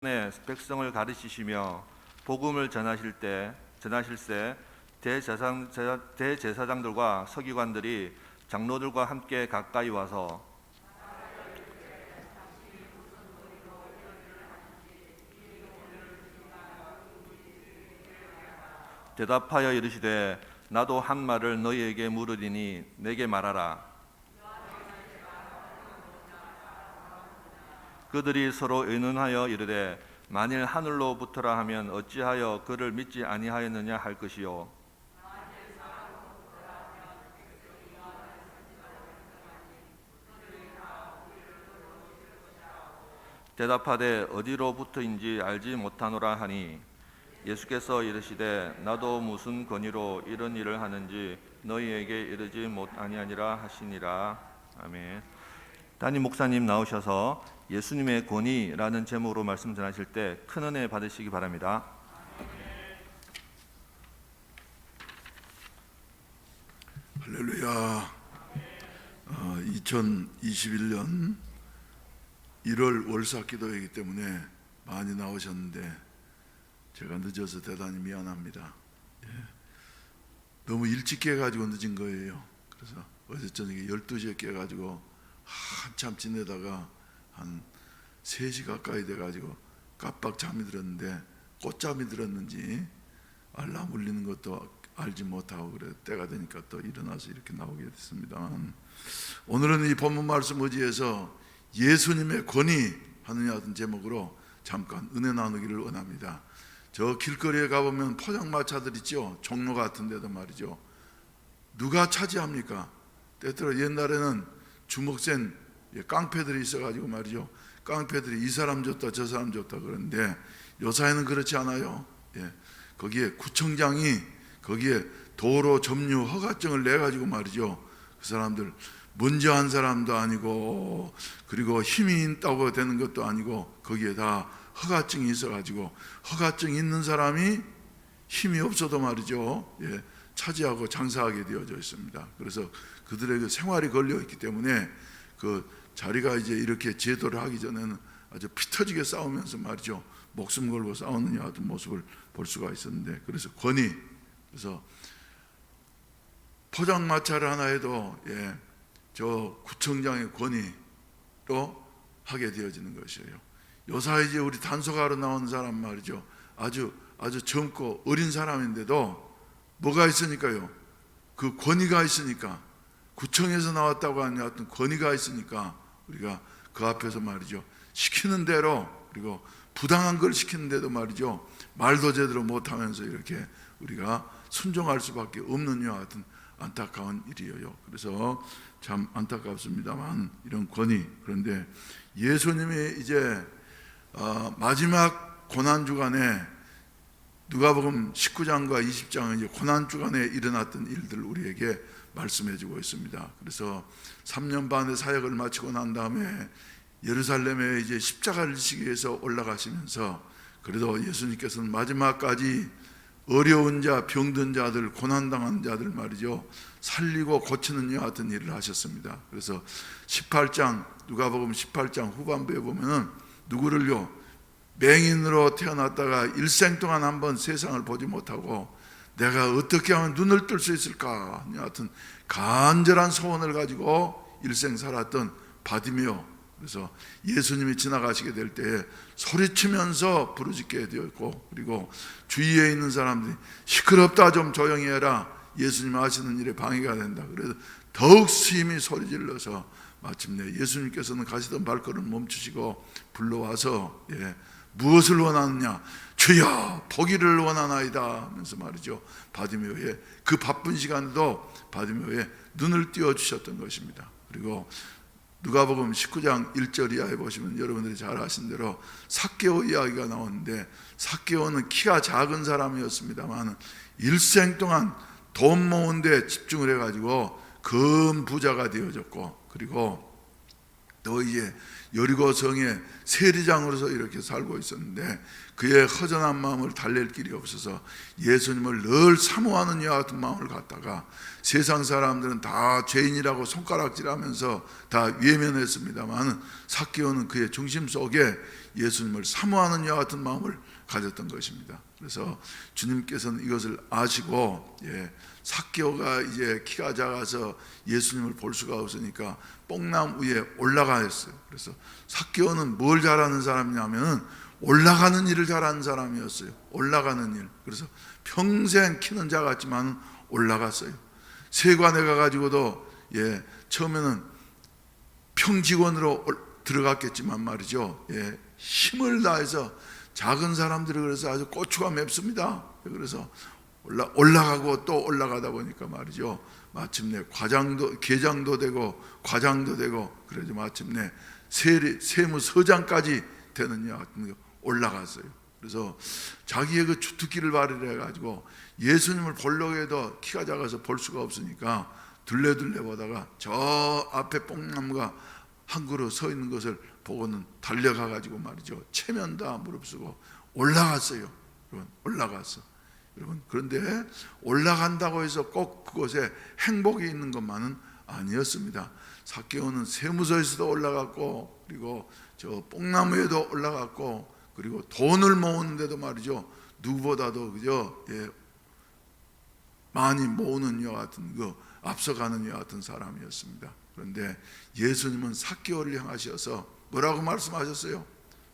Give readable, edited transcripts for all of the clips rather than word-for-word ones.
백성을 가르치시며 복음을 전하실세 대제사장들과 서기관들이 장로들과 함께 가까이 와서 대답하여 이르시되 나도 한 말을 너희에게 물으리니 내게 말하라. 그들이 서로 의논하여 이르되 만일 하늘로부터라 하면 어찌하여 그를 믿지 아니하였느냐 할 것이요. 대답하되 어디로부터인지 알지 못하노라 하니 예수께서 이르시되 나도 무슨 권위로 이런 일을 하는지 너희에게 이르지 못하니라 하시니라. 아멘. 담임 목사님 나오셔서 예수님의 권위라는 제목으로 말씀 전하실 때 큰 은혜 받으시기 바랍니다. 할렐루야. 2021년 1월 월사 기도회이기 때문에 많이 나오셨는데 제가 늦어서 대단히 미안합니다. 너무 일찍 깨가지고 늦은 거예요. 그래서 어제 저녁에 12시에 깨가지고 한참 지내다가 한 3시 가까이 돼가지고 깜빡 잠이 들었는데 꽃잠이 들었는지 알람 울리는 것도 알지 못하고 그래 때가 되니까 또 일어나서 이렇게 나오게 됐습니다. 오늘은 이 본문 말씀 의지해서 예수님의 권위 하느냐 하던 제목으로 잠깐 은혜 나누기를 원합니다. 저 길거리에 가보면 포장마차들 있죠. 종로 같은 데도 말이죠. 누가 차지합니까? 때때로 옛날에는 주먹센 깡패들이 있어가지고 말이죠. 깡패들이 이 사람 좋다 저 사람 좋다 그러는데 요사이는 그렇지 않아요. 거기에 구청장이 거기에 도로 점유 허가증을 내가지고 말이죠. 그 사람들 먼저 한 사람도 아니고 그리고 힘이 있다고 되는 것도 아니고 거기에 다 허가증이 있어가지고 허가증 있는 사람이 힘이 없어도 말이죠. 차지하고 장사하게 되어져 있습니다. 그래서 그들의 그 생활이 걸려있기 때문에 그 자리가 이제 이렇게 제도를 하기 전에는 아주 피 터지게 싸우면서 말이죠. 목숨 걸고 싸우느냐 하던 모습을 볼 수가 있었는데 그래서 권위, 그래서 포장마차를 하나 해도 저 구청장의 권위로 하게 되어지는 것이에요. 요사 이제 우리 단속하러 나온 사람 말이죠. 아주 젊고 어린 사람인데도 뭐가 있으니까요. 그 권위가 있으니까 구청에서 나왔다고 하냐 어떤 권위가 있으니까 우리가 그 앞에서 말이죠. 시키는 대로 그리고 부당한 걸 시키는데도 말이죠. 말도 제대로 못하면서 이렇게 우리가 순종할 수밖에 없는 이와 같은 안타까운 일이에요. 그래서 참 안타깝습니다만 이런 권위, 그런데 예수님이 이제 마지막 고난주간에 누가복음 19장과 20장은 이제 고난주간에 일어났던 일들을 우리에게 말씀해주고 있습니다. 그래서 3년 반의 사역을 마치고 난 다음에 예루살렘에 이제 십자가를 지기 위해서 올라가시면서 그래도 예수님께서는 마지막까지 어려운 자, 병든 자들, 고난당한 자들 말이죠. 살리고 고치는 이와 같은 일을 하셨습니다. 그래서 18장, 누가복음 18장 후반부에 보면은 누구를요? 맹인으로 태어났다가 일생 동안 한번 세상을 보지 못하고 내가 어떻게 하면 눈을 뜰 수 있을까? 하여튼 간절한 소원을 가지고 일생 살았던 바디메오. 그래서 예수님이 지나가시게 될 때에 소리치면서 부르짖게 되었고 그리고 주위에 있는 사람들이 시끄럽다 좀 조용히 해라. 예수님 하시는 일에 방해가 된다. 그래서 더욱 심히 소리질러서 마침내 예수님께서는 가시던 발걸음을 멈추시고 불러와서 무엇을 원하느냐? 주여 보기를 원하나이다 하면서 말이죠. 바디메오의 그 바쁜 시간에도 바디메오의 눈을 띄워주셨던 것입니다. 그리고 누가복음 19장 1절 이하에 보시면 여러분들이 잘 아신 대로 삭개오 이야기가 나오는데 삭개오는 키가 작은 사람이었습니다만 일생 동안 돈 모은 데 집중을 해가지고 금 부자가 되어졌고 그리고 또 이제 여리고 성에 세리장으로서 이렇게 살고 있었는데 그의 허전한 마음을 달랠 길이 없어서 예수님을 늘 사모하는 이와 같은 마음을 갖다가 세상 사람들은 다 죄인이라고 손가락질하면서 다 외면했습니다만 삭개오는 그의 중심 속에 예수님을 사모하는 이와 같은 마음을 가졌던 것입니다. 그래서 주님께서는 이것을 아시고 삭개오가 이제 키가 작아서 예수님을 볼 수가 없으니까 뽕나무 위에 올라가 했어요. 그래서 삭개오는 뭘 잘하는 사람이냐면 올라가는 일을 잘하는 사람이었어요. 올라가는 일. 그래서 평생 키는 작았지만 올라갔어요. 세관에 가가지고도 처음에는 평직원으로 들어갔겠지만 말이죠. 힘을 다해서 작은 사람들이 그래서 아주 고추가 맵습니다. 그래서 올라가고 또 올라가다 보니까 말이죠. 마침내 계장도 되고 과장도 되고 그래서 마침내 세무서장까지 되는 여 같은 거 올라갔어요. 그래서 자기의 그 주특기를 발휘해 가지고 예수님을 보려고 해도 키가 작아서 볼 수가 없으니까 둘레둘레 보다가 저 앞에 뽕나무가 한 그루 서 있는 것을 보고는 달려가 가지고 말이죠. 체면다 무릅쓰고 올라갔어요. 여러분, 올라갔어. 여러분, 그런데 올라간다고 해서 꼭 그곳에 행복이 있는 것만은 아니었습니다. 삭개오는 세무서에서도 올라갔고 그리고 저 뽕나무에도 올라갔고 그리고 돈을 모으는데도 말이죠. 누구보다도 그죠? 많이 모으는 이와 같은 앞서가는 이와 같은 사람이었습니다. 그런데 예수님은 삭개오를 향하셔서 뭐라고 말씀하셨어요?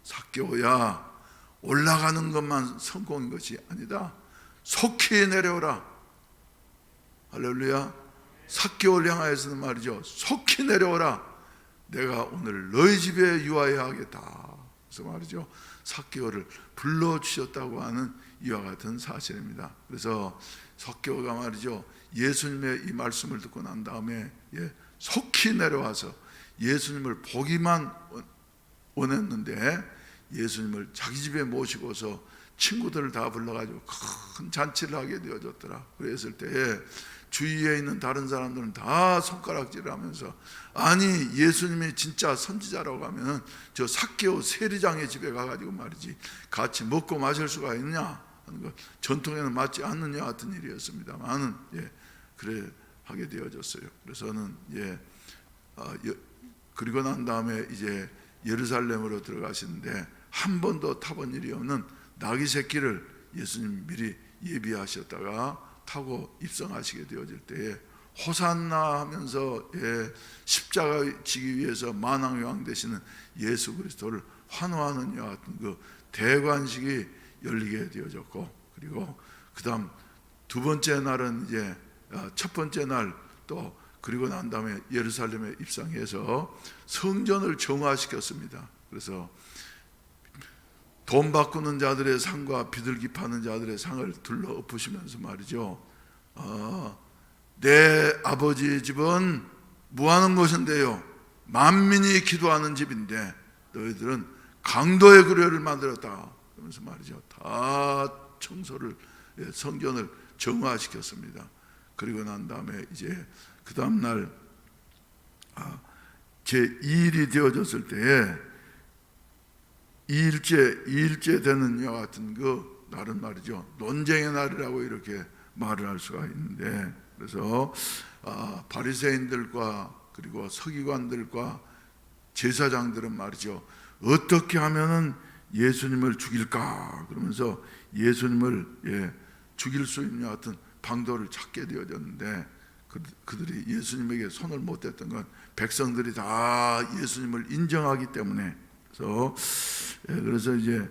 삭개오야, 올라가는 것만 성공인 것이 아니다. 속히 내려오라. 할렐루야. 삭개오를 향하여서는 말이죠. 속히 내려오라. 내가 오늘 너희 집에 유하여 하겠다. 그래서 말이죠. 삭개오를 불러주셨다고 하는 이와 같은 사실입니다. 그래서 삭개오가 말이죠. 예수님의 이 말씀을 듣고 난 다음에 속히 내려와서 예수님을 보기만 원했는데 예수님을 자기 집에 모시고서 친구들을 다 불러가지고 큰 잔치를 하게 되어졌더라. 그랬을 때에 주위에 있는 다른 사람들은 다 손가락질을 하면서 아니 예수님이 진짜 선지자라고 하면 저 삭개오 세리장의 집에 가가지고 말이지 같이 먹고 마실 수가 있냐 하는 거 전통에는 맞지 않느냐 같은 일이었습니다만은 그래 하게 되어졌어요. 그래서는 그리고 난 다음에 이제 예루살렘으로 들어가시는데 한 번도 타본 일이 없는 나귀 새끼를 예수님 미리 예비하셨다가 타고 입성하시게 되어질 때에 호산나 하면서 십자가 지기 위해서 만왕왕 되시는 예수 그리스도를 환호하는 이와 같은 그 대관식이 열리게 되어졌고 그리고 그 다음 두 번째 날은 이제 첫 번째 날 또 그리고 난 다음에 예루살렘에 입성해서 성전을 정화시켰습니다. 그래서 돈 바꾸는 자들의 상과 비둘기 파는 자들의 상을 둘러 엎으시면서 말이죠. 내 아버지의 집은 뭐하는 것인데요? 만민이 기도하는 집인데 너희들은 강도의 구례를 만들었다. 그러면서 말이죠. 다 청소를 성전을 정화시켰습니다. 그리고 난 다음에 이제 그 다음 날 제 2일이 되어졌을 때에 2일째 되는 이와 같은 그 날은 말이죠. 논쟁의 날이라고 이렇게 말을 할 수가 있는데 그래서 바리새인들과 그리고 서기관들과 제사장들은 말이죠. 어떻게 하면은 예수님을 죽일까 그러면서 예수님을 죽일 수 있는 같은 방도를 찾게 되어졌는데 그들이 예수님에게 손을 못 댔던 건 백성들이 다 예수님을 인정하기 때문에 그래서 이제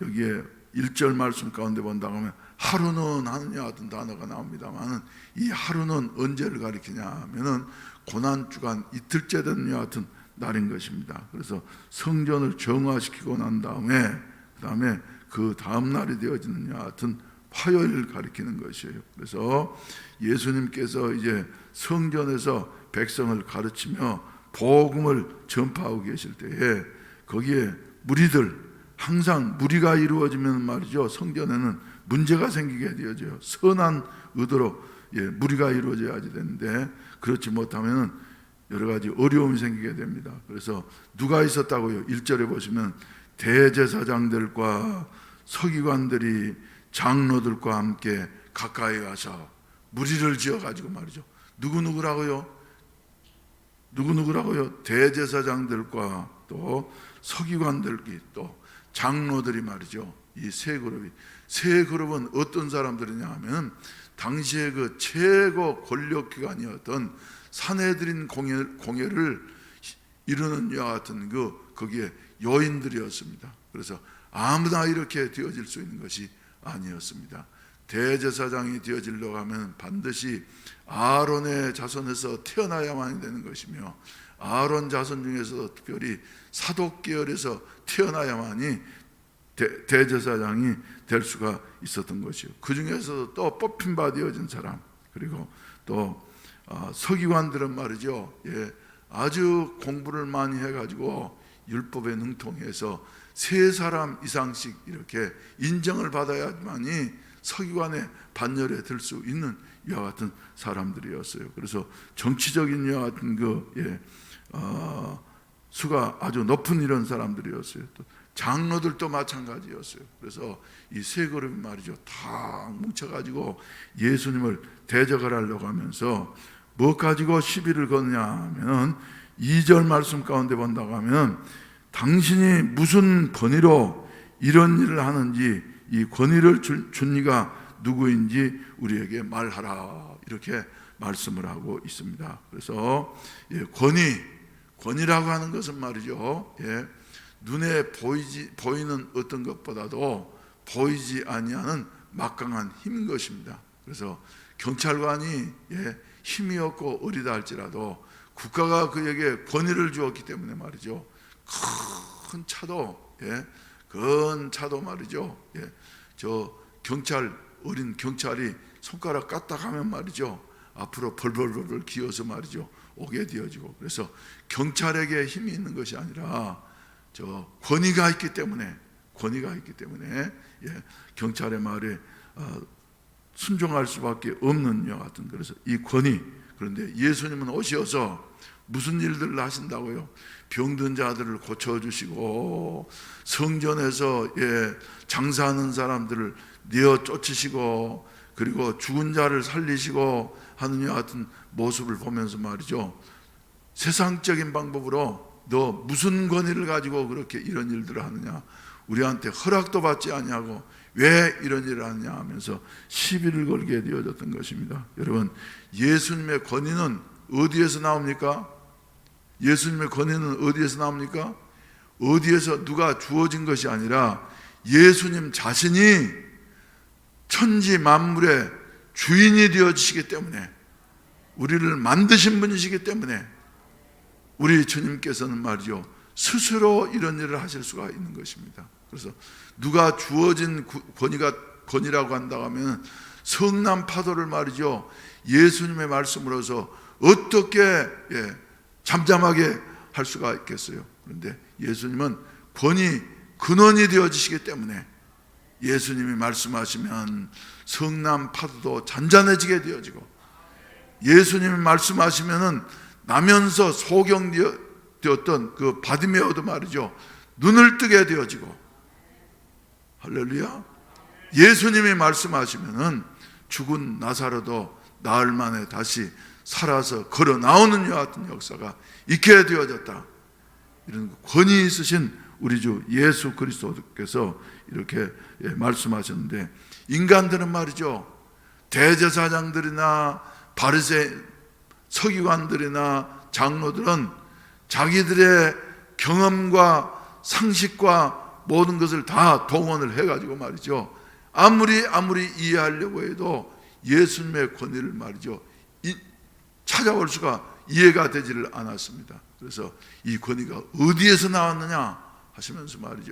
여기에 1절 말씀 가운데 본다고 하면 하루는 하느냐 같은 단어가 나옵니다만은 이 하루는 언제를 가리키냐 하면은 고난주간 이틀째 되는 여 같은 날인 것입니다. 그래서 성전을 정화시키고 난 다음에 그 다음 날이 되어지는 여 같은 화요일을 가리키는 것이에요. 그래서 예수님께서 이제 성전에서 백성을 가르치며 복음을 전파하고 계실 때에 거기에 무리들 항상 무리가 이루어지면 말이죠. 성전에는 문제가 생기게 되어져요. 선한 의도로 무리가 이루어져야지 되는데 그렇지 못하면 여러 가지 어려움이 생기게 됩니다. 그래서 누가 있었다고요? 1절에 보시면 대제사장들과 서기관들이 장로들과 함께 가까이 가서 무리를 지어가지고 말이죠. 누구누구라고요? 대제사장들과 또 서기관들이 또 장로들이 말이죠. 이 세 그룹은 어떤 사람들이냐 하면 당시에 그 최고 권력기관이었던 산헤드린 공회를 이루는 이와 같은 거기에 요인들이었습니다. 그래서 아무나 이렇게 되어질 수 있는 것이 아니었습니다. 대제사장이 되어지려고 하면 반드시 아론의 자손에서 태어나야만 되는 것이며, 아론 자손 중에서 특별히 사독 계열에서 태어나야만이 대제사장이 될 수가 있었던 것이요. 그 중에서도 또 뽑힌 바 되어진 사람, 그리고 또 서기관들은 말이죠. 아주 공부를 많이 해가지고 율법에 능통해서 3사람 이상씩 이렇게 인정을 받아야만이 서기관의 반열에 들 수 있는 이와 같은 사람들이었어요. 그래서 정치적인 이와 같은 수가 아주 높은 이런 사람들이었어요. 또 장로들도 마찬가지였어요. 그래서 이 세 그룹이 말이죠, 다 뭉쳐가지고 예수님을 대적을 하려고 하면서 뭐 가지고 시비를 거느냐 하면 2절 말씀 가운데 본다고 하면 당신이 무슨 권위로 이런 일을 하는지, 이 권위를 준 이가 누구인지 우리에게 말하라, 이렇게 말씀을 하고 있습니다. 그래서 권위라고 하는 것은 말이죠, 눈에 보이는 어떤 것보다도 보이지 아니하는 막강한 힘인 것입니다. 그래서 경찰관이 힘이 없고 어리다 할지라도 국가가 그에게 권위를 주었기 때문에 말이죠, 큰 차도 말이죠, 저 어린 경찰이 손가락 까딱하면 말이죠, 앞으로 벌벌벌 기어서 말이죠 오게 되어지고, 그래서 경찰에게 힘이 있는 것이 아니라 저 권위가 있기 때문에 경찰의 말에 순종할 수밖에 없는 여 같은, 그래서 이 권위. 그런데 예수님은 오셔서 무슨 일들을 하신다고요? 병든 자들을 고쳐주시고, 성전에서 장사하는 사람들을 내어 쫓으시고, 그리고 죽은 자를 살리시고 하는 여 같은 모습을 보면서 말이죠, 세상적인 방법으로 너 무슨 권위를 가지고 그렇게 이런 일들을 하느냐, 우리한테 허락도 받지 아니하고 왜 이런 일을 하느냐 하면서 시비를 걸게 되어졌던 것입니다. 여러분, 예수님의 권위는 어디에서 나옵니까? 예수님의 권위는 어디에서 나옵니까? 어디에서 누가 주어진 것이 아니라 예수님 자신이 천지 만물의 주인이 되어지시기 때문에, 우리를 만드신 분이시기 때문에 우리 주님께서는 말이죠, 스스로 이런 일을 하실 수가 있는 것입니다. 그래서 누가 주어진 권위라고 한다고 하면 성남 파도를 말이죠, 예수님의 말씀으로서 어떻게 잠잠하게 할 수가 있겠어요? 그런데 예수님은 근원이 되어지시기 때문에 예수님이 말씀하시면 성남 파도도 잔잔해지게 되어지고, 예수님이 말씀하시면은 나면서 소경되었던 그 바디메오도 말이죠, 눈을 뜨게 되어지고, 할렐루야. 예수님이 말씀하시면은 죽은 나사로도 나흘 만에 다시 살아서 걸어 나오는 여 같은 역사가 있게 되어졌다. 이런 권위 있으신 우리 주 예수 그리스도께서 이렇게 말씀하셨는데, 인간들은 말이죠, 대제사장들이나 바리새 서기관들이나 장로들은 자기들의 경험과 상식과 모든 것을 다 동원을 해가지고 말이죠, 아무리 이해하려고 해도 예수님의 권위를 말이죠 찾아올 수가 이해가 되지를 않았습니다. 그래서 이 권위가 어디에서 나왔느냐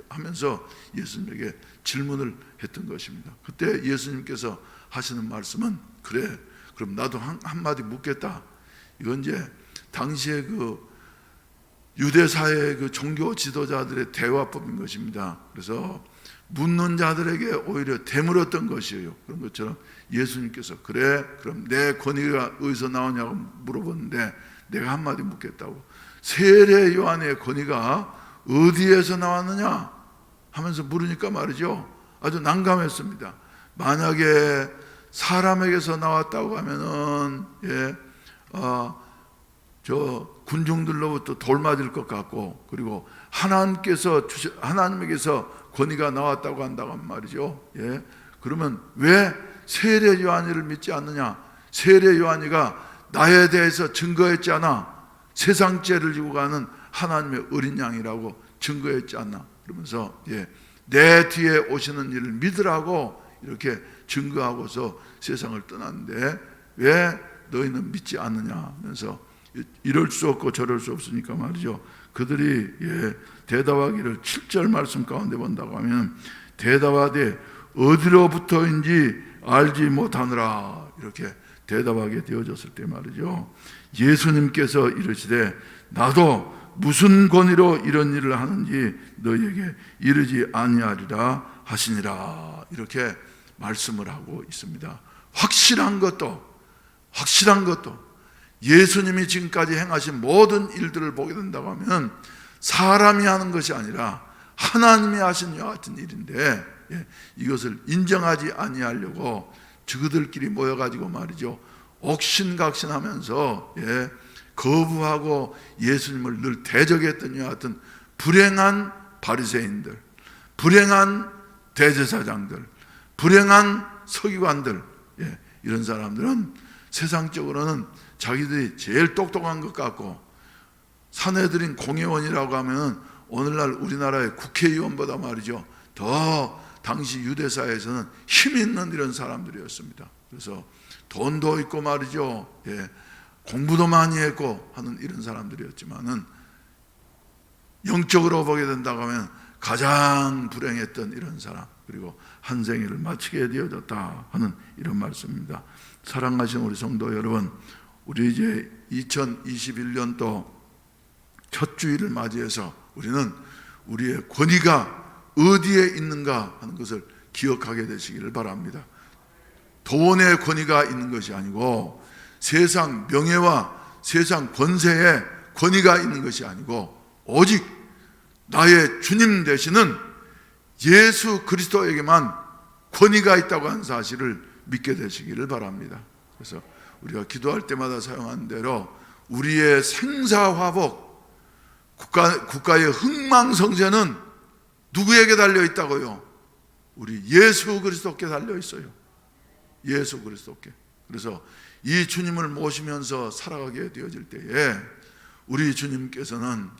하면서 예수님에게 질문을 했던 것입니다. 그때 예수님께서 하시는 말씀은, 그래, 그럼 나도 한마디 묻겠다. 이건 이제 당시에 유대 사회의 종교 지도자들의 대화법인 것입니다. 그래서 묻는 자들에게 오히려 되물었던 것이에요. 그런 것처럼 예수님께서, 그래, 그럼 내 권위가 어디서 나오냐고 물어보는데 내가 한마디 묻겠다고. 세례 요한의 권위가 어디에서 나왔느냐 하면서 물으니까 말이죠, 아주 난감했습니다. 만약에 사람에게서 나왔다고 하면은 저 군중들로부터 돌 맞을 것 같고, 그리고 하나님에게서 권위가 나왔다고 한다고 하면 말이죠, 그러면 왜 세례 요한이를 믿지 않느냐? 세례 요한이가 나에 대해서 증거했지 않아? 세상 죄를 지고 가는 하나님의 어린 양이라고 증거했지 않나? 그러면서 내 뒤에 오시는 이를 믿으라고 이렇게 증거하고서 세상을 떠났는데 왜 너희는 믿지 않느냐 하면서, 이럴 수 없고 저럴 수 없으니까 말이죠, 그들이 대답하기를 7절 말씀 가운데 본다고 하면, 대답하되 어디로부터인지 알지 못하느라 이렇게 대답하게 되어졌을 때 말이죠, 예수님께서 이르시되 나도 무슨 권위로 이런 일을 하는지 너희에게 이르지 아니하리라 하시니라, 이렇게 말씀을 하고 있습니다. 확실한 것도 예수님이 지금까지 행하신 모든 일들을 보게 된다고 하면 사람이 하는 것이 아니라 하나님이 하신 이와 같은 일인데, 이것을 인정하지 아니하려고 저들끼리 모여가지고 말이죠, 옥신각신하면서 거부하고 예수님을 늘 대적했던 이와 같은 불행한 바리새인들, 불행한 대제사장들, 불행한 서기관들, 이런 사람들은 세상적으로는 자기들이 제일 똑똑한 것 같고, 사내들인 공회원이라고 하면 오늘날 우리나라의 국회의원보다 말이죠, 더 당시 유대사회에서는 힘 있는 이런 사람들이었습니다. 그래서 돈도 있고 말이죠, 공부도 많이 했고 하는 이런 사람들이었지만은, 영적으로 보게 된다고 하면 가장 불행했던 이런 사람, 그리고 한 생애를 마치게 되어졌다 하는 이런 말씀입니다. 사랑하시는 우리 성도 여러분, 우리 이제 2021년도 첫 주일을 맞이해서 우리는 우리의 권위가 어디에 있는가 하는 것을 기억하게 되시기를 바랍니다. 돈의 권위가 있는 것이 아니고, 세상 명예와 세상 권세에 권위가 있는 것이 아니고, 오직 나의 주님 되시는 예수 그리스도에게만 권위가 있다고 하는 사실을 믿게 되시기를 바랍니다. 그래서 우리가 기도할 때마다 사용하는 대로 우리의 생사화복, 국가의 흥망성쇠는 누구에게 달려 있다고요? 우리 예수 그리스도께 달려 있어요. 예수 그리스도께. 그래서 이 주님을 모시면서 살아가게 되어질 때에 우리 주님께서는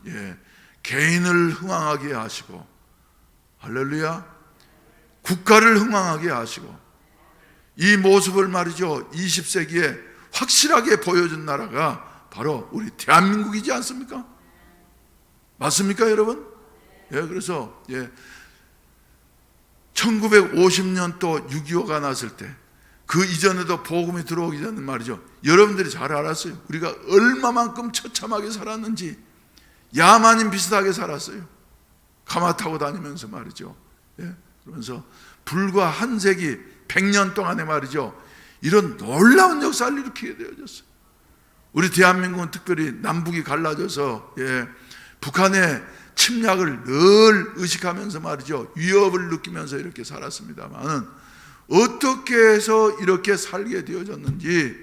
개인을 흥왕하게 하시고, 할렐루야, 국가를 흥왕하게 하시고, 이 모습을 말이죠, 20세기에 확실하게 보여준 나라가 바로 우리 대한민국이지 않습니까? 맞습니까, 여러분? 그래서 1950년도 6.25가 났을 때, 그 이전에도 복음이 들어오기 전에 말이죠, 여러분들이 잘 알았어요. 우리가 얼마만큼 처참하게 살았는지. 야만인 비슷하게 살았어요. 가마 타고 다니면서 말이죠. 그러면서 불과 한 세기 100년 동안에 말이죠, 이런 놀라운 역사를 일으키게 되어졌어요. 우리 대한민국은 특별히 남북이 갈라져서 북한의 침략을 늘 의식하면서 말이죠, 위협을 느끼면서 이렇게 살았습니다만, 어떻게 해서 이렇게 살게 되어졌는지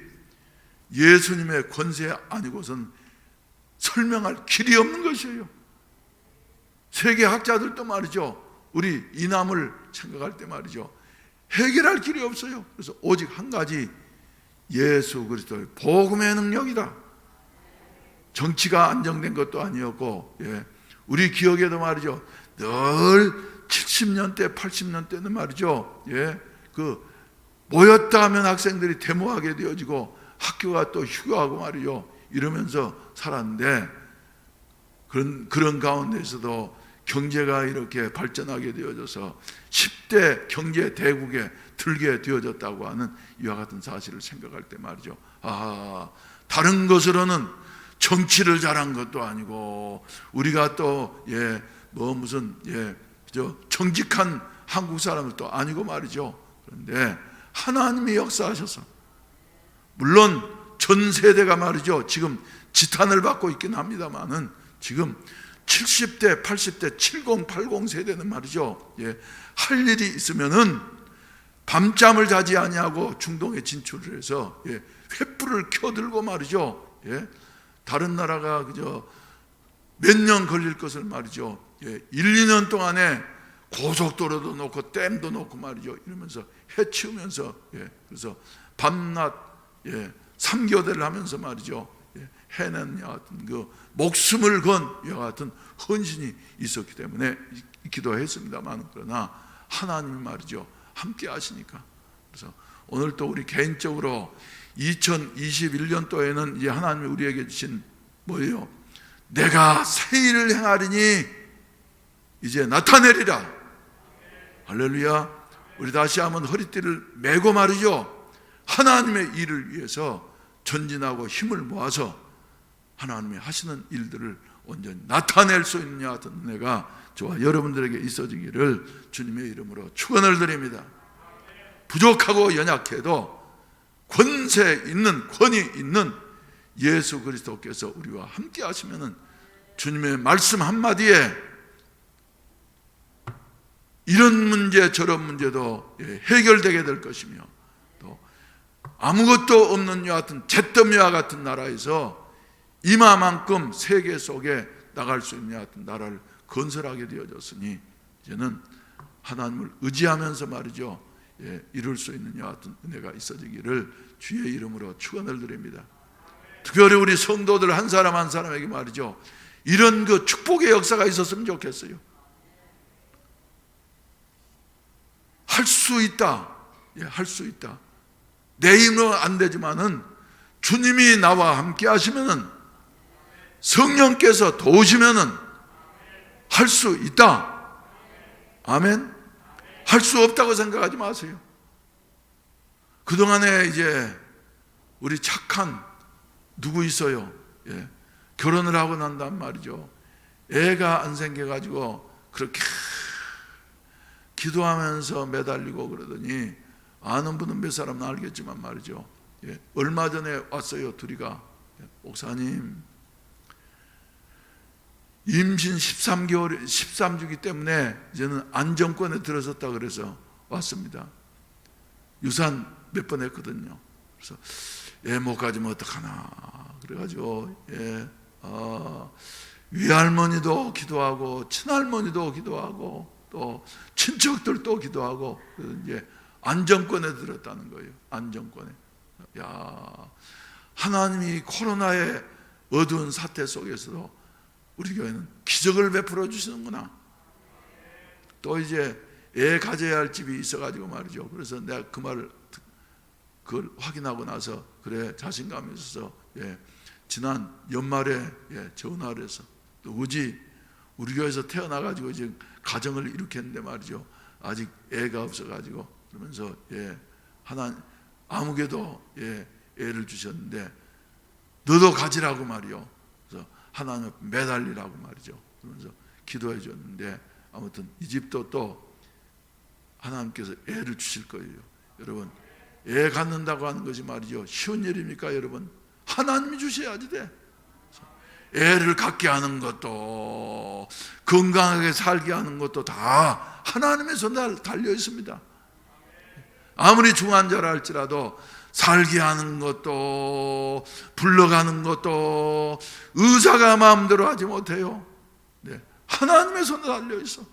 예수님의 권세 아니고선 설명할 길이 없는 것이에요. 세계 학자들도 말이죠, 우리 이남을 생각할 때 말이죠, 해결할 길이 없어요. 그래서 오직 한 가지, 예수 그리스도의 복음의 능력이다. 정치가 안정된 것도 아니었고, 우리 기억에도 말이죠, 늘 70년대 80년대는 말이죠, 모였다 하면 학생들이 데모하게 되어지고 학교가 또 휴교하고 말이죠, 이러면서 살았는데, 그런 가운데서도 경제가 이렇게 발전하게 되어져서 10대 경제 대국에 들게 되어졌다고 하는 이와 같은 사실을 생각할 때 말이죠, 다른 것으로는 정치를 잘한 것도 아니고, 우리가 또 무슨 정직한 한국 사람들도 아니고 말이죠. 그런데 하나님이 역사하셔서, 물론 전 세대가 말이죠, 지금 지탄을 받고 있긴 합니다만은 지금 70대, 80대, 70, 80 세대는 말이죠, 할 일이 있으면은 밤잠을 자지 아니하고 중동에 진출을 해서 횃불을 켜들고 말이죠, 다른 나라가 그저 몇 년 걸릴 것을 말이죠, 1, 2년 동안에 고속도로도 놓고 댐도 놓고 말이죠, 이러면서 해치우면서 그래서 밤낮 3교대를 하면서 말이죠, 해낸 여하튼 그 목숨을 건 여하튼 헌신이 있었기 때문에 기도했습니다만, 그러나 하나님이 말이죠 함께 하시니까, 그래서 오늘 또 우리 개인적으로 2021년도에는 이제 하나님이 우리에게 주신 뭐예요? 내가 새 일을 행하리니 이제 나타내리라. 할렐루야. 우리 다시 한번 허리띠를 메고 말이죠, 하나님의 일을 위해서 전진하고 힘을 모아서 하나님이 하시는 일들을 온전히 나타낼 수 있는 여하튼 은혜가 저와 여러분들에게 있어지기를 주님의 이름으로 축원을 드립니다. 부족하고 연약해도 권세 있는, 권위 있는 예수 그리스도께서 우리와 함께 하시면은 주님의 말씀 한마디에 이런 문제 저런 문제도 해결되게 될 것이며, 또 아무것도 없는 여하튼 잿더미와 같은 나라에서 이마만큼 세계 속에 나갈 수 있는 여하튼 나라를 건설하게 되어졌으니 이제는 하나님을 의지하면서 말이죠, 이룰 수 있는 여하튼 은혜가 있어지기를 주의 이름으로 축원을 드립니다. 특별히 우리 성도들 한 사람 한 사람에게 말이죠, 이런 그 축복의 역사가 있었으면 좋겠어요. 할 수 있다. 할 수 있다. 내 힘으로 안 되지만은 주님이 나와 함께 하시면은, 성령께서 도우시면은 할 수 있다. 아멘. 할 수 없다고 생각하지 마세요. 그동안에 이제 우리 착한 누구 있어요? 결혼을 하고 난단 말이죠, 애가 안 생겨가지고 그렇게 기도하면서 매달리고 그러더니, 아는 분은 몇 사람은 알겠지만 말이죠, 얼마 전에 왔어요. 둘이가, 목사님 임신 13개월 13주기 때문에 이제는 안정권에 들어섰다 그래서 왔습니다. 유산 몇 번 했거든요. 그래서 못 가지면 어떡하나 그래가지고 위할머니도 기도하고 친할머니도 기도하고 또 친척들도 기도하고, 이제 안정권에 들었다는 거예요. 안정권에. 야, 하나님이 코로나의 어두운 사태 속에서도 우리 교회는 기적을 베풀어 주시는구나. 또 이제 애 가져야 할 집이 있어가지고 말이죠. 그래서 내가 그 말을 그걸 확인하고 나서 그래 자신감이 있어서 지난 연말에 전화를 해서, 또 우리 교회에서 태어나가지고 지금 가정을 일으켰는데 말이죠, 아직 애가 없어가지고, 그러면서 하나님 아무개도 애를 주셨는데 너도 가지라고 말이요. 그래서 하나님 매달리라고 말이죠. 그러면서 기도해 줬는데, 아무튼 이 집도 또 하나님께서 애를 주실 거예요. 여러분, 애 갖는다고 하는 것이 말이죠, 쉬운 일입니까? 여러분, 하나님이 주셔야지 돼. 애를 갖게 하는 것도, 건강하게 살게 하는 것도 다 하나님의 손에 달려 있습니다. 아무리 중환자라 할지라도 살게 하는 것도, 불러가는 것도 의사가 마음대로 하지 못해요. 하나님의 손에 달려 있어.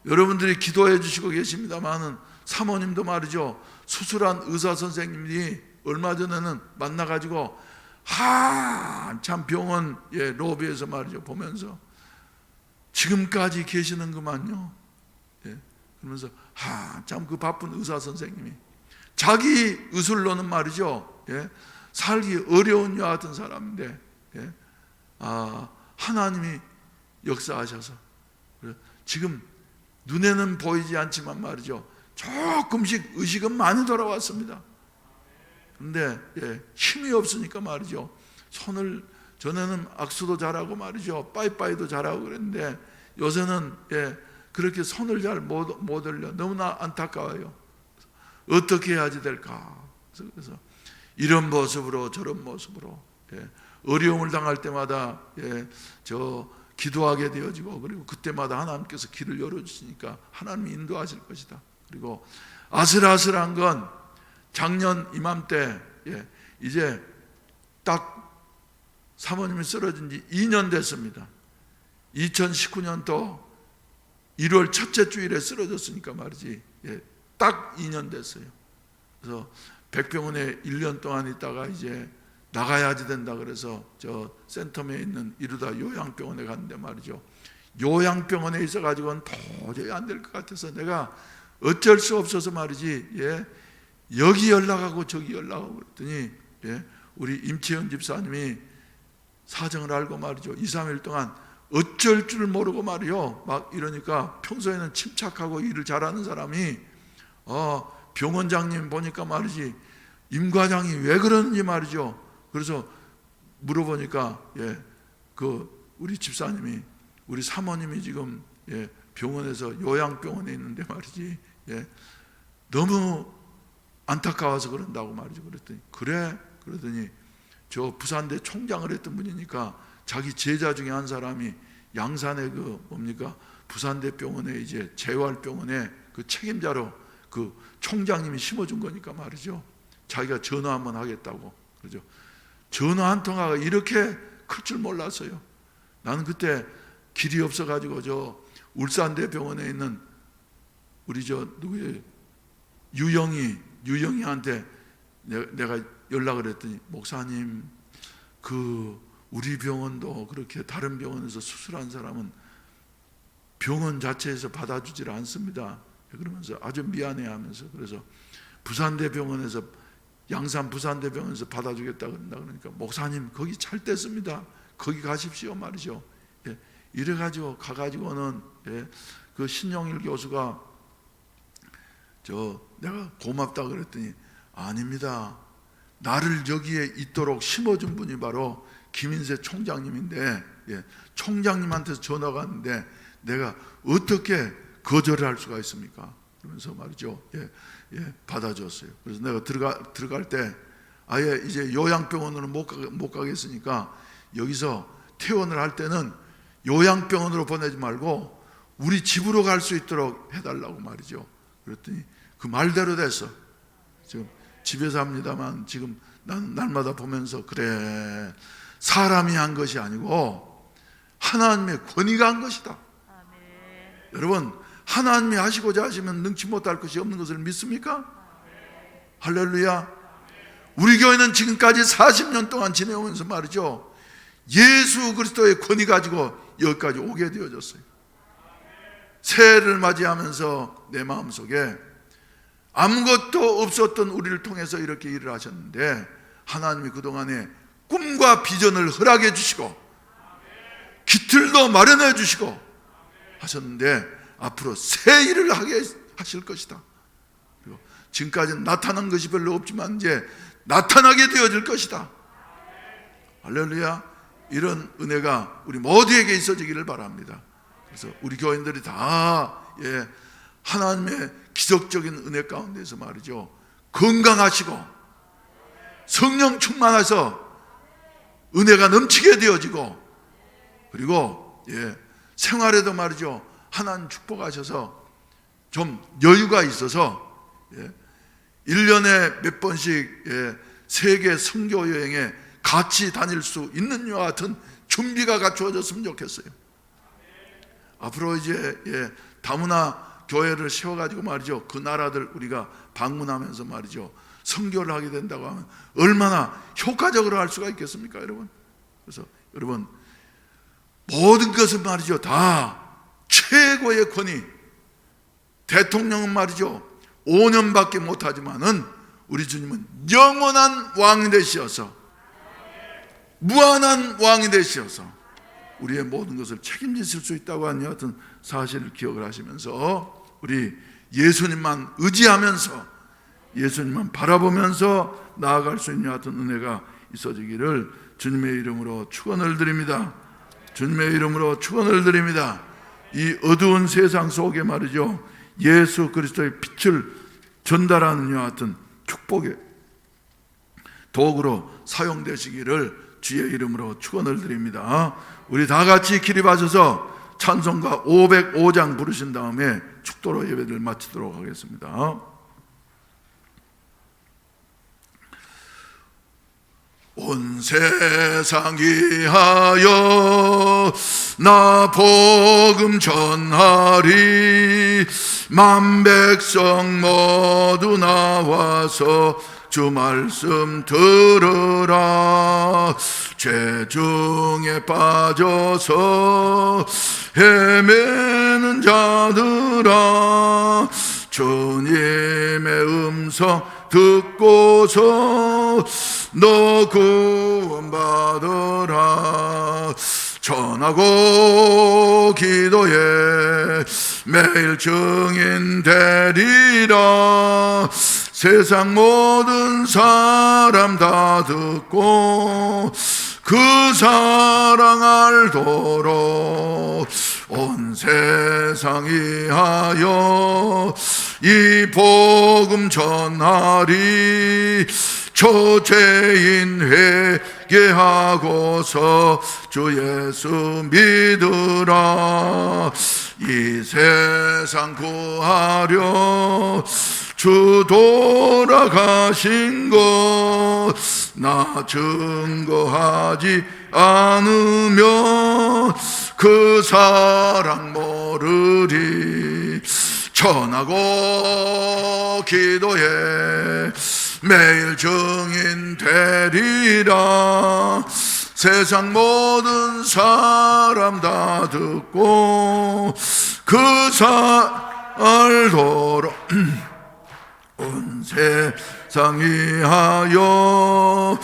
여러분들이 기도해 주시고 계십니다만은, 사모님도 말이죠, 수술한 의사 선생님이 얼마 전에는 만나가지고 한참 병원 로비에서 말이죠 보면서 지금까지 계시는구만요. 그러면서 한참 그 바쁜 의사 선생님이 자기 의술로는 말이죠, 살기 어려운 여하튼 사람인데 하나님이 역사하셔서 지금 눈에는 보이지 않지만 말이죠, 조금씩 의식은 많이 돌아왔습니다. 그런데 힘이 없으니까 말이죠, 손을, 전에는 악수도 잘하고 말이죠, 빠이빠이도 잘하고 그랬는데 요새는 그렇게 손을 잘 못 올려. 너무나 안타까워요. 어떻게 해야지 될까? 그래서 이런 모습으로 저런 모습으로 어려움을 당할 때마다 저 기도하게 되어지고, 그리고 그때마다 하나님께서 길을 열어주시니까 하나님이 인도하실 것이다. 그리고 아슬아슬한 건 작년 이맘때 이제 딱 사모님이 쓰러진 지 2년 됐습니다. 2019년도 1월 첫째 주일에 쓰러졌으니까 말이지 딱 2년 됐어요. 그래서 백병원에 1년 동안 있다가 이제 나가야지 된다 그래서 저 센텀에 있는 이루다 요양병원에 갔는데 말이죠, 요양병원에 있어가지고는 도저히 안 될 것 같아서 내가 어쩔 수 없어서 말이지 여기 연락하고 저기 연락하고 그랬더니 우리 임채연 집사님이 사정을 알고 말이죠, 2, 3일 동안 어쩔 줄 모르고 말이요 막 이러니까, 평소에는 침착하고 일을 잘하는 사람이 병원장님 보니까 말이지 임과장이 왜 그러는지 말이죠. 그래서 물어보니까 그 우리 집사님이, 우리 사모님이 지금 병원에서 요양병원에 있는데 말이지 너무 안타까워서 그런다고 말이죠. 그랬더니 그래? 그러더니 저 부산대 총장을 했던 분이니까 자기 제자 중에 한 사람이 양산의 그 뭡니까 부산대 병원에 이제 재활병원에 그 책임자로 그 총장님이 심어준 거니까 말이죠, 자기가 전화 한번 하겠다고. 그죠? 전화 한 통화가 이렇게 클 줄 몰랐어요. 나는 그때 길이 없어가지고 저 울산대 병원에 있는 우리 저 누구예요? 유영이한테 내가 연락을 했더니, 목사님 그 우리 병원도 그렇게 다른 병원에서 수술한 사람은 병원 자체에서 받아주질 않습니다. 그러면서 아주 미안해하면서, 그래서 부산대 병원에서, 양산 부산대 병원에서 받아주겠다 그런다 그러니까, 목사님 거기 잘 됐습니다. 거기 가십시오 말이죠. 이래가지고 가가지고는 그 신영일 교수가 내가 고맙다 그랬더니, 아닙니다. 나를 여기에 있도록 심어준 분이 바로 김인세 총장님인데 총장님한테서 전화가 왔는데 내가 어떻게 거절을 할 수가 있습니까? 그러면서 말이죠. 받아줬어요. 그래서 내가 들어갈 때 아예 이제 요양병원으로 못 가겠으니까 여기서 퇴원을 할 때는 요양병원으로 보내지 말고 우리 집으로 갈 수 있도록 해달라고 말이죠. 그랬더니 그 말대로 됐어. 지금 집에서 합니다만 지금 난 날마다 보면서, 그래, 사람이 한 것이 아니고 하나님의 권위가 한 것이다. 아멘. 여러분, 하나님이 하시고자 하시면 능치 못할 것이 없는 것을 믿습니까? 아멘. 할렐루야. 우리 교회는 지금까지 40년 동안 지내오면서 말이죠, 예수 그리스도의 권위 가지고 여기까지 오게 되어졌어요. 새해를 맞이하면서 내 마음속에 아무것도 없었던 우리를 통해서 이렇게 일을 하셨는데, 하나님이 그동안에 꿈과 비전을 허락해 주시고 기틀도 마련해 주시고 하셨는데, 앞으로 새 일을 하게 하실 것이다. 그리고 지금까지는 나타난 것이 별로 없지만 이제 나타나게 되어질 것이다. 할렐루야. 이런 은혜가 우리 모두에게 있어지기를 바랍니다. 그래서 우리 교인들이 다 하나님의 기적적인 은혜 가운데서 말이죠, 건강하시고 성령 충만해서 은혜가 넘치게 되어지고, 그리고 생활에도 말이죠, 하나님 축복하셔서 좀 여유가 있어서 1년에 몇 번씩 세계 선교 여행에 같이 다닐 수 있는 이와 같은 준비가 갖추어졌으면 좋겠어요. 앞으로 이제 다문화 교회를 세워가지고 말이죠, 그 나라들 우리가 방문하면서 말이죠, 선교를 하게 된다고 하면 얼마나 효과적으로 할 수가 있겠습니까, 여러분? 그래서 여러분, 모든 것은 말이죠, 다 최고의 권위. 대통령은 말이죠, 5년밖에 못하지만은 우리 주님은 영원한 왕이 되시어서, 무한한 왕이 되시어서 우리의 모든 것을 책임지실 수 있다고 하는 여하튼 사실을 기억을 하시면서, 우리 예수님만 의지하면서 예수님만 바라보면서 나아갈 수 있는 여하튼 은혜가 있어지기를 주님의 이름으로 축원을 드립니다. 주님의 이름으로 축원을 드립니다. 이 어두운 세상 속에 말이죠, 예수 그리스도의 빛을 전달하는 여하튼 축복의 도구로 사용되시기를 주의 이름으로 축원을 드립니다. 우리 다 같이 기립하셔서 찬송가 505장 부르신 다음에 축도로 예배를 마치도록 하겠습니다. 온 세상 위하여 나 복음 전하리. 만 백성 모두 나와서 주 말씀 들으라. 죄 중에 빠져서 헤매는 자들아, 주님의 음성 듣고서 너 구원받으라. 전하고 기도해 매일 증인 되리라. 세상 모든 사람 다 듣고 그 사랑 알도록 온 세상 위하여 이 복음 전하리. 초죄인 회개하고서 주 예수 믿으라. 이 세상 구하려 주 돌아가신 것 나 증거하지 않으면 그 사랑 모르리. 전하고 기도해 매일 증인 되리라. 세상 모든 사람 다 듣고 그 알도록 온 세상 위하여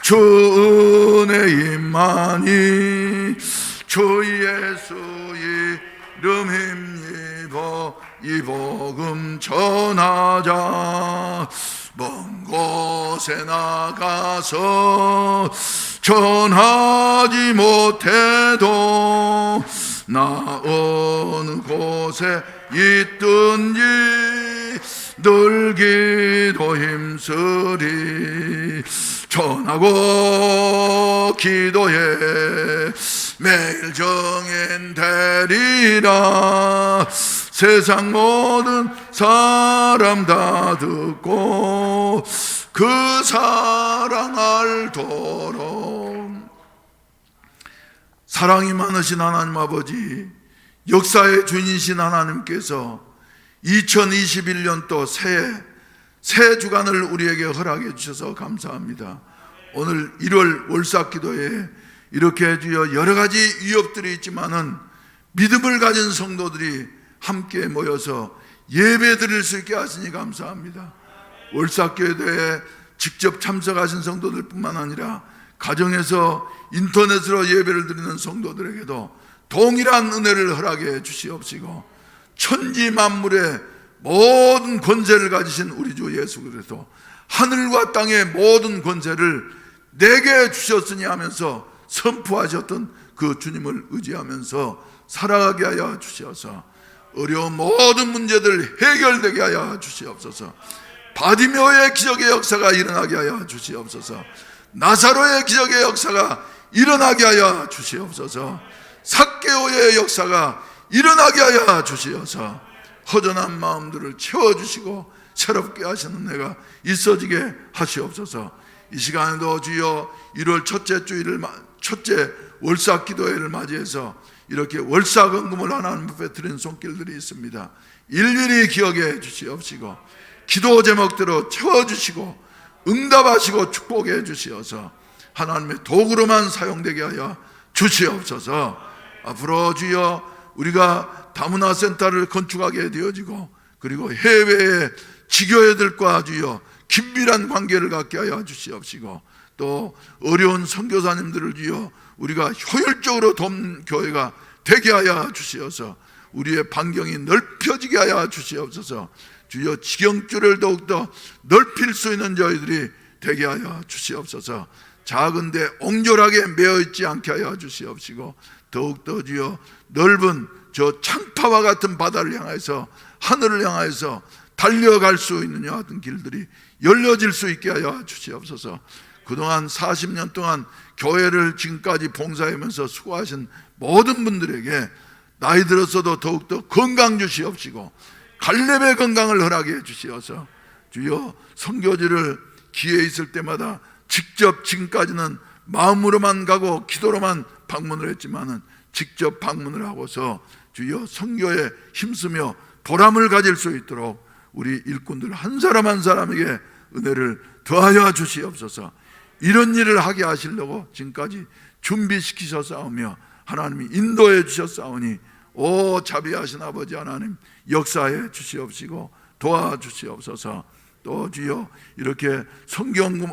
주 은혜 임하니. 주 예수 이름 힘입어 이 복음 전하자. 먼 곳에 나가서 전하지 못해도 나 어느 곳에 있든지 늘 기도 힘쓰리. 전하고 기도해 매일 정인 되리라. 세상 모든 사람 다 듣고 그 사랑 알도록. 사랑이 많으신 하나님 아버지, 역사의 주인이신 하나님께서 2021년도 새 주간을 우리에게 허락해 주셔서 감사합니다. 오늘 1월 월삭기도에 이렇게 주여 여러 가지 위협들이 있지만은 믿음을 가진 성도들이 함께 모여서 예배 드릴 수 있게 하시니 감사합니다. 월삭기도에 직접 참석하신 성도들 뿐만 아니라 가정에서 인터넷으로 예배를 드리는 성도들에게도 동일한 은혜를 허락해 주시옵시고, 천지 만물의 모든 권세를 가지신 우리 주 예수 그리스도, 하늘과 땅의 모든 권세를 내게 주셨으니 하면서 선포하셨던 그 주님을 의지하면서 살아가게 하여 주시옵소서. 어려운 모든 문제들 해결되게 하여 주시옵소서. 바디메오의 기적의 역사가 일어나게 하여 주시옵소서. 나사로의 기적의 역사가 일어나게 하여 주시옵소서. 삭개오의 역사가 일어나게 하여 주시옵소서. 허전한 마음들을 채워주시고 새롭게 하시는 내가 있어지게 하시옵소서. 이 시간에도 주여 1월 첫째 월삭 기도회를 맞이해서 이렇게 월삭 헌금을 하나님 앞에 드린 손길들이 있습니다. 일일이 기억해 주시옵시고 기도 제목대로 채워주시고 응답하시고 축복해 주시어서 하나님의 도구로만 사용되게 하여 주시옵소서. 앞으로 주여 우리가 다문화 센터를 건축하게 되어지고 그리고 해외의 지교회들과 주여 긴밀한 관계를 갖게 하여 주시옵시고 또 어려운 선교사님들을 주여 우리가 효율적으로 돕는 교회가 되게 하여 주시어서 우리의 반경이 넓혀지게 하여 주시옵소서. 주여 지경줄을 더욱더 넓힐 수 있는 저희들이 되게 하여 주시옵소서. 작은데 옹졸하게 매어있지 않게 하여 주시옵시고 더욱더 주여 넓은 저 창파와 같은 바다를 향해서 하늘을 향해서 달려갈 수 있는 여하튼 길들이 열려질 수 있게 하여 주시옵소서. 그동안 40년 동안 교회를 지금까지 봉사하면서 수고하신 모든 분들에게 나이 들었어도 더욱더 건강 주시옵시고 갈렙의 건강을 허락해 주시어서 주여 선교지를 기회 있을 때마다 직접 지금까지는 마음으로만 가고 기도로만 방문을 했지만은 직접 방문을 하고서 주여 선교에 힘쓰며 보람을 가질 수 있도록 우리 일꾼들 한 사람 한 사람에게 은혜를 더하여 주시옵소서. 이런 일을 하게 하시려고 지금까지 준비시키셨사오며 하나님이 인도해 주셨사오니 오 자비하신 아버지 하나님 역사해 주시옵시고 도와주시옵소서. 또 주여 이렇게 성경금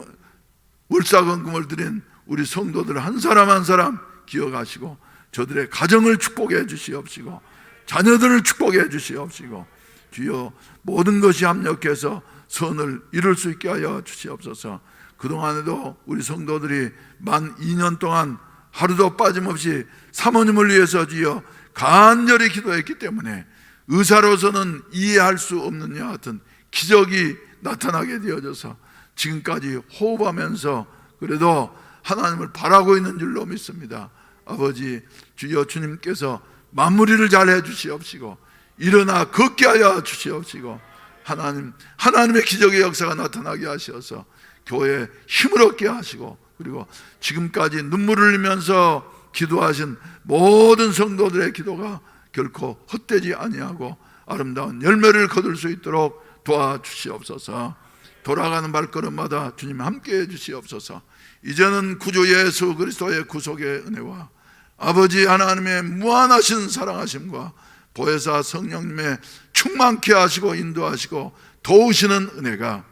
월사금을 드린 우리 성도들 한 사람 한 사람 기억하시고 저들의 가정을 축복해 주시옵시고 자녀들을 축복해 주시옵시고 주여 모든 것이 합력해서 선을 이룰 수 있게 하여 주시옵소서. 그동안에도 우리 성도들이 만 2년 동안 하루도 빠짐없이 사모님을 위해서 주여 간절히 기도했기 때문에 의사로서는 이해할 수 없는 야 같은 기적이 나타나게 되어져서 지금까지 호흡하면서 그래도 하나님을 바라고 있는 줄로 믿습니다. 아버지 주여 주님께서 마무리를 잘 해주시옵시고 일어나 걷게 하여 주시옵시고 하나님의 기적의 역사가 나타나게 하셔서 교회에 힘을 얻게 하시고 그리고 지금까지 눈물을 흘리면서 기도하신 모든 성도들의 기도가 결코 헛되지 아니하고 아름다운 열매를 거둘 수 있도록 도와주시옵소서. 돌아가는 발걸음마다 주님 함께해 주시옵소서. 이제는 구주 예수 그리스도의 구속의 은혜와 아버지 하나님의 무한하신 사랑하심과 보혜사 성령님의 충만케 하시고 인도하시고 도우시는 은혜가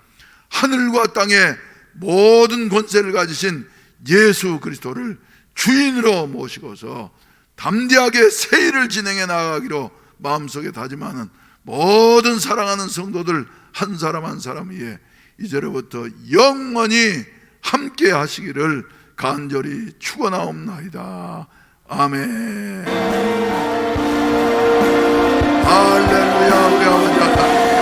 하늘과 땅의 모든 권세를 가지신 예수 그리스도를 주인으로 모시고서 담대하게 새 일을 진행해 나가기로 마음속에 다짐하는 모든 사랑하는 성도들 한 사람 한 사람 위에 이제로부터 영원히 함께 하시기를 간절히 축원하옵나이다. 아멘. 할렐루야. 우리 아버지 하나님